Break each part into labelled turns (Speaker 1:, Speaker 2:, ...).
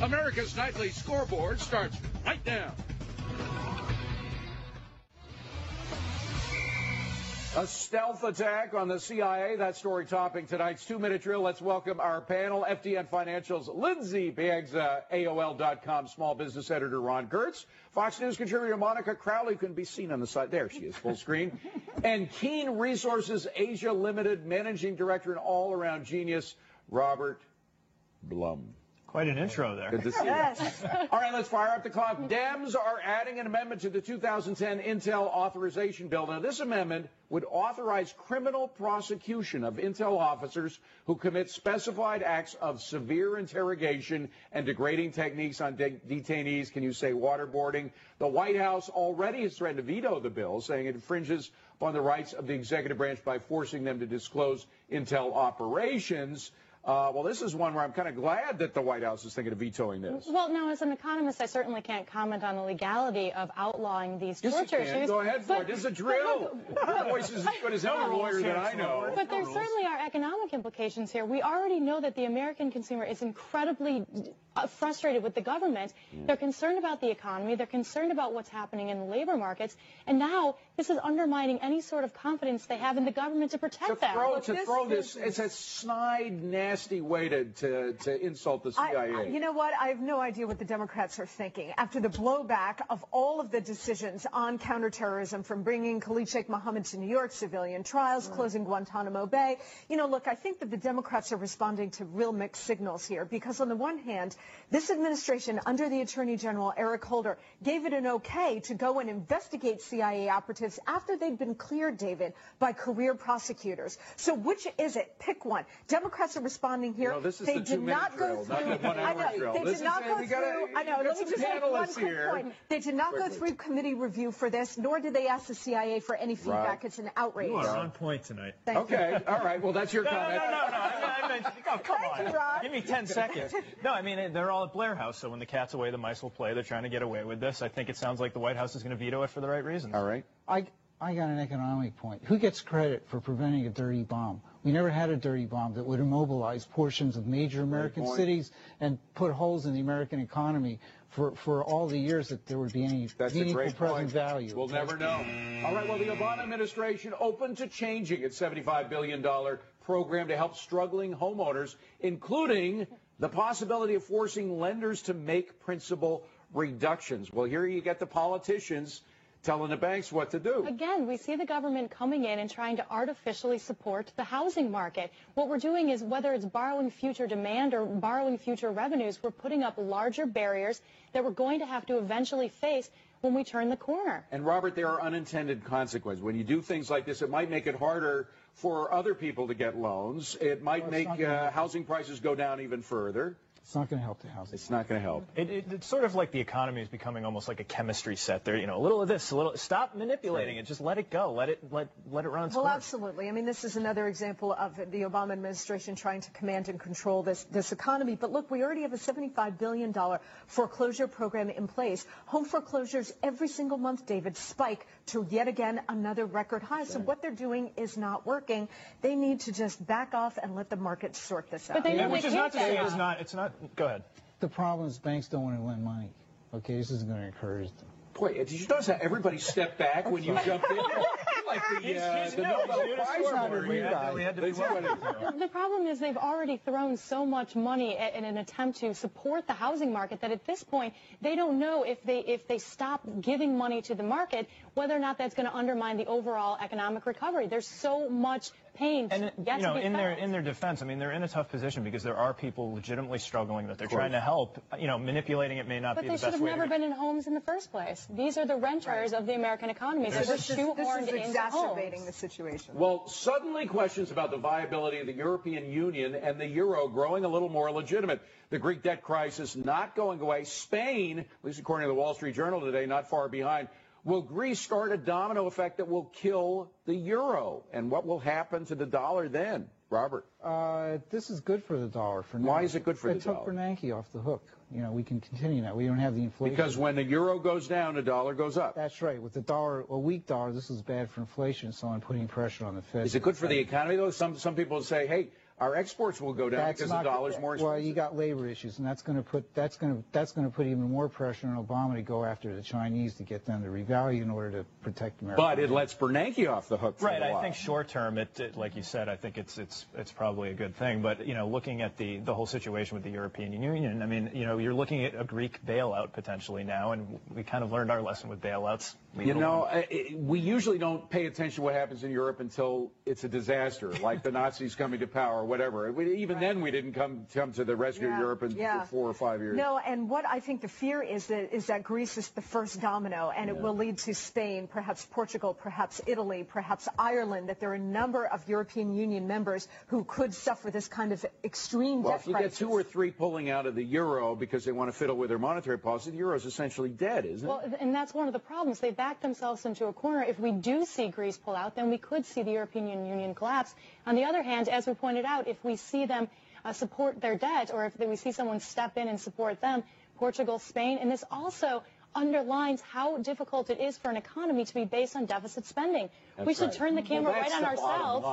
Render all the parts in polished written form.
Speaker 1: America's Nightly Scoreboard starts right now. A stealth attack on the CIA. That story topping tonight's 2-minute drill. Let's welcome our panel. FDN Financial's Lindsay Beggs, AOL.com small business editor Ron Kurtz, Fox News contributor Monica Crowley, can be seen on the side. There she is, full screen. And Keen Resources Asia Limited managing director and all-around genius, Robert Blum.
Speaker 2: Quite an intro there.
Speaker 1: Good to see you. All right, let's fire up the clock. Dems are adding an amendment to the 2010 Intel Authorization Bill. Now, this amendment would authorize criminal prosecution of Intel officers who commit specified acts of severe interrogation and degrading techniques on detainees. Can you say waterboarding? The White House already has threatened to veto the bill, saying it infringes upon the rights of the executive branch by forcing them to disclose Intel operations. Well, this is one where I'm kind of glad that the White House is thinking of vetoing this.
Speaker 3: Well, now, as an economist, I certainly can't comment on the legality of outlawing these torture issues.
Speaker 1: Go ahead for it. This is a drill. Your voice is as good as any lawyer that I know.
Speaker 3: But there certainly are economic implications here. We already know that the American consumer is incredibly frustrated with the government. They're concerned about the economy. They're concerned about what's happening in the labor markets. And now this is undermining any sort of confidence they have in the government to protect them.
Speaker 1: It's a snide, nasty way to insult the CIA.
Speaker 4: You know what? I have no idea what the Democrats are thinking. After the blowback of all of the decisions on counterterrorism, from bringing Khalid Sheikh Mohammed to New York, civilian trials, closing Guantanamo Bay. You know, look, I think that the Democrats are responding to real mixed signals here, because on the one hand, this administration, under the Attorney General Eric Holder, gave it an okay to go and investigate CIA operatives after they'd been cleared, David, by career prosecutors. So which is it? Pick one. Democrats are responding here.
Speaker 1: No, this is
Speaker 4: they
Speaker 1: the
Speaker 4: did not go through. They did not go through. I know. Let me just make one quick point. They did not go through committee review for this, nor did they ask the CIA for any feedback. Right. It's an outrage.
Speaker 2: You are on point tonight.
Speaker 4: Thank you.
Speaker 1: All right. Well, that's your comment.
Speaker 2: No. Come on. Give me 10 seconds. No, I mean, they're all at Blair House, so when the cat's away, the mice will play. They're trying to get away with this. I think it sounds like the White House is going to veto it for the right reasons.
Speaker 1: All right.
Speaker 5: I got an economic point. Who gets credit for preventing a dirty bomb? We never had a dirty bomb that would immobilize portions of major American cities and put holes in the American economy for all the years that there would be any meaningful present value.
Speaker 1: We'll never know. All right, well, the Obama administration open to changing its $75 billion program to help struggling homeowners, including the possibility of forcing lenders to make principal reductions. Well, here you get the politicians telling the banks what to do.
Speaker 3: Again, we see the government coming in and trying to artificially support the housing market. What we're doing is, whether it's borrowing future demand or borrowing future revenues, we're putting up larger barriers that we're going to have to eventually face when we turn the corner.
Speaker 1: And, Robert, there are unintended consequences. When you do things like this, it might make it harder for other people to get loans. It might make housing prices go down even further.
Speaker 5: It's not going to help the housing.
Speaker 1: It's not going to help.
Speaker 2: It's sort of like the economy is becoming almost like a chemistry set. There, a little of this, a little. Stop manipulating it. Just let it go. Let it run its course.
Speaker 4: Well, absolutely. I mean, this is another example of the Obama administration trying to command and control this economy. But look, we already have a $75 billion foreclosure program in place. Home foreclosures every single month, David, spike to yet again another record high. So what they're doing is not working. They need to just back off and let the market sort this out.
Speaker 3: But
Speaker 2: which is not to say it's not. Go ahead.
Speaker 5: The problem is banks don't want to lend money. Okay, this isn't going to encourage them.
Speaker 1: Boy, did you notice how everybody stepped back when you jumped in? Like the Nobel Prize winner.
Speaker 3: The problem is they've already thrown so much money in an attempt to support the housing market that at this point they don't know if they stop giving money to the market, whether or not that's going to undermine the overall economic recovery. There's so much pain
Speaker 2: in their defense, I mean, they're in a tough position because there are people legitimately struggling that they're trying to help. Manipulating it may not be the best way.
Speaker 3: But they should have never been in homes in the first place. These are the renters of the American economy that were shoehorned into
Speaker 4: exacerbating the situation.
Speaker 1: Well, suddenly questions about the viability of the European Union and the euro growing a little more legitimate. The Greek debt crisis not going away. Spain, at least according to the Wall Street Journal today, not far behind. Will Greece start a domino effect that will kill the euro? And what will happen to the dollar then? Robert?
Speaker 5: This is good for the dollar for now.
Speaker 1: Why is it good for the dollar?
Speaker 5: It took Bernanke off the hook. We can continue now. We don't have the inflation.
Speaker 1: Because when the euro goes down, the dollar goes up.
Speaker 5: That's right. With the dollar, a weak dollar, this is bad for inflation, so I'm putting pressure on the Fed.
Speaker 1: Is it good for the economy, though? Some people say, hey, our exports will go down because the dollar's more expensive.
Speaker 5: Well, you got labor issues, and that's going to put even more pressure on Obama to go after the Chinese to get them to revalue in order to protect America.
Speaker 1: But it lets Bernanke off the hook for
Speaker 2: right.
Speaker 1: a while.
Speaker 2: I think short term, like you said, I think it's probably a good thing. But looking at the whole situation with the European Union, I mean, you're looking at a Greek bailout potentially now, and we kind of learned our lesson with bailouts.
Speaker 1: We usually don't pay attention to what happens in Europe until it's a disaster, like the Nazis coming to power or whatever. Even then, we didn't come to the rescue of Europe for 4 or 5 years.
Speaker 4: No, and what I think the fear is that Greece is the first domino, and it will lead to Spain, perhaps Portugal, perhaps Italy, perhaps Ireland, that there are a number of European Union members who could suffer this kind of extreme debt crisis.
Speaker 1: Well, if you get 2 or 3 pulling out of the euro because they want to fiddle with their monetary policy, the euro is essentially dead, isn't it?
Speaker 3: Well, and that's one of the problems. They backed themselves into a corner. If we do see Greece pull out, then we could see the European Union collapse. On the other hand, as we pointed out, if we see them support their debt, or if we see someone step in and support them, Portugal, Spain, and this also underlines how difficult it is for an economy to be based on deficit spending. We should turn the camera right on ourselves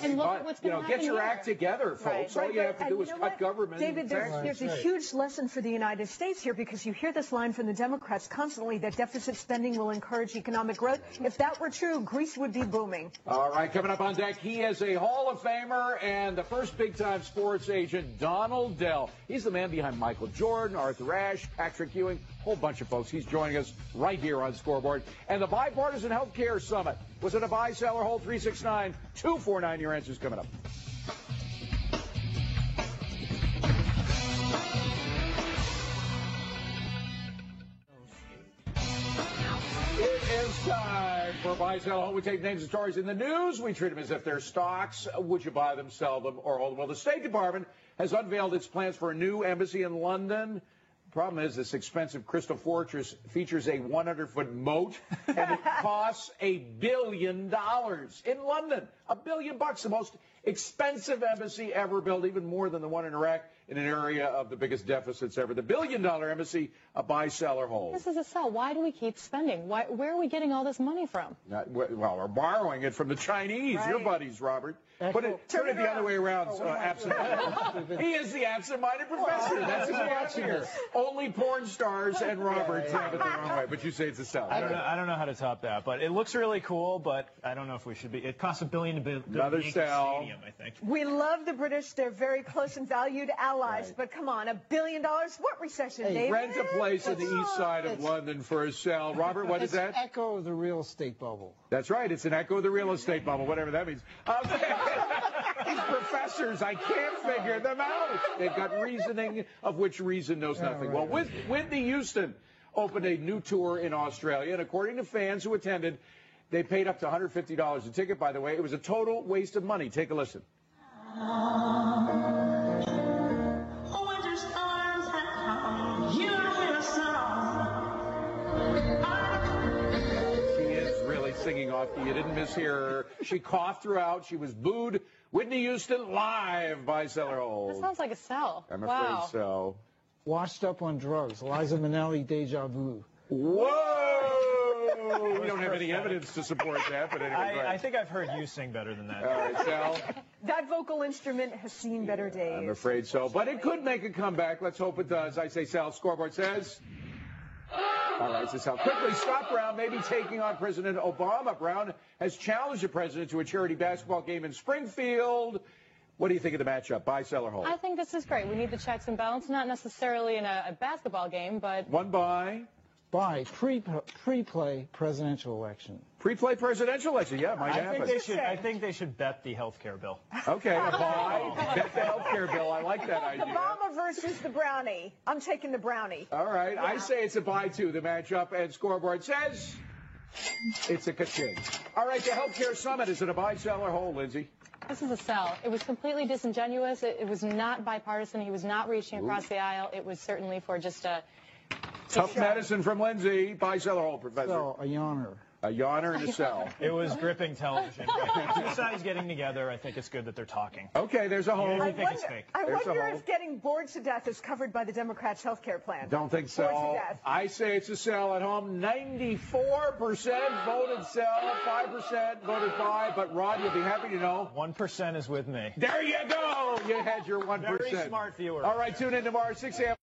Speaker 3: and look at what's going to happen
Speaker 1: Get your act together, folks. All you have to do is cut government.
Speaker 4: David, there's a huge lesson for the United States here, because you hear this line from the Democrats constantly that deficit spending will encourage economic growth. If that were true, Greece would be booming.
Speaker 1: All right, coming up on deck, he is a Hall of Famer and the first big-time sports agent, Donald Dell. He's the man behind Michael Jordan, Arthur Ashe, Patrick Ewing, a whole bunch of folks. He's joining us right here on Scoreboard. And the Bipartisan Healthcare Summit. Was it a buy, sell, or hold? 369-249. Your answer's coming up. It is time for Buy, Sell, Hold. We take names and stories in the news. We treat them as if they're stocks. Would you buy them, sell them, or hold them? Well, the State Department has unveiled its plans for a new embassy in London. Problem is, this expensive crystal fortress features a 100-foot moat, and it costs $1 billion in London. $1 billion, the most expensive embassy ever built, even more than the one in Iraq, in an area of the biggest deficits ever. The $1 billion embassy, a buy, sell, or hold.
Speaker 3: This is a sell. Why do we keep spending? Where are we getting all this money from?
Speaker 1: Well, we're borrowing it from the Chinese, your buddies, Robert. Turn it the other way around. He is the absent-minded professor. That's his watch here. Only porn stars and Robert have it the wrong way. But you say it's a sell.
Speaker 2: I don't know how to top that, but it looks really cool. But I don't know if we should be. It costs $1 billion to build
Speaker 1: another sell.
Speaker 2: Stadium, I think.
Speaker 4: We love the British. They're very close and valued allies. But come on, $1 billion? What recession, David?
Speaker 1: Rent a place on the east side of London for a sell. Robert, what is that?
Speaker 5: It's an echo of the real estate bubble.
Speaker 1: That's right. It's an echo of the real estate bubble, whatever that means. These professors, I can't figure them out. They've got reasoning of which reason knows nothing. Well, Whitney Houston opened a new tour in Australia, and according to fans who attended, they paid up to $150 a ticket, by the way. It was a total waste of money. Take a listen. Singing off key. You didn't mishear her. She coughed throughout. She was booed. Whitney Houston live by Seller Hold.
Speaker 3: That sounds like a sell.
Speaker 1: I'm afraid so.
Speaker 5: Washed up on drugs. Liza Minnelli, deja vu.
Speaker 1: Whoa! We don't have any evidence to support that, but anyway.
Speaker 2: I think I've heard you sing better than that.
Speaker 1: All right, Sal.
Speaker 4: That vocal instrument has seen better days.
Speaker 1: I'm afraid so. But it could make a comeback. Let's hope it does. I say Sal. Scoreboard says... All right, so Sal. Quickly, Scott Brown may be taking on President Obama. Brown has challenged the president to a charity basketball game in Springfield. What do you think of the matchup? Buy, sell, or hold?
Speaker 3: I think this is great. We need the checks and balance, not necessarily in a basketball game, but...
Speaker 1: One buy.
Speaker 5: Buy. Pre-play presidential election.
Speaker 1: Pre-play presidential election, yeah, might happen.
Speaker 2: I think they should bet the health care bill.
Speaker 1: Okay, a buy. Bet the health care bill. I like that idea.
Speaker 4: The Obama versus the brownie. I'm taking the brownie.
Speaker 1: All right, I say it's a buy, too. The matchup and Scoreboard says it's a ka-ching. All right, the Healthcare Summit. Is it a buy, sell, or hold, Lindsay?
Speaker 3: This is a sell. It was completely disingenuous. It was not bipartisan. He was not reaching across the aisle. It was certainly for just a...
Speaker 1: Tough medicine from Lindsay. Buy, sell, or hold, Professor.
Speaker 5: So, a yawner.
Speaker 1: A yawner in a cell.
Speaker 2: It was gripping television. Two sides getting together. I think it's good that they're talking.
Speaker 1: Okay, there's a home.
Speaker 2: I think it's fake.
Speaker 4: I
Speaker 1: There's a
Speaker 4: wonder
Speaker 1: hole.
Speaker 4: if getting bored to death is covered by the Democrats' health care plan.
Speaker 1: Don't think
Speaker 4: Bored to
Speaker 1: so.
Speaker 4: death.
Speaker 1: I say it's a sell at home. 94% voted sell, 5% voted buy. But Rod, you'll be happy to know
Speaker 2: 1% is with me.
Speaker 1: there you go. You had your 1%.
Speaker 2: Very smart viewer.
Speaker 1: All right, tune in tomorrow, 6 a.m.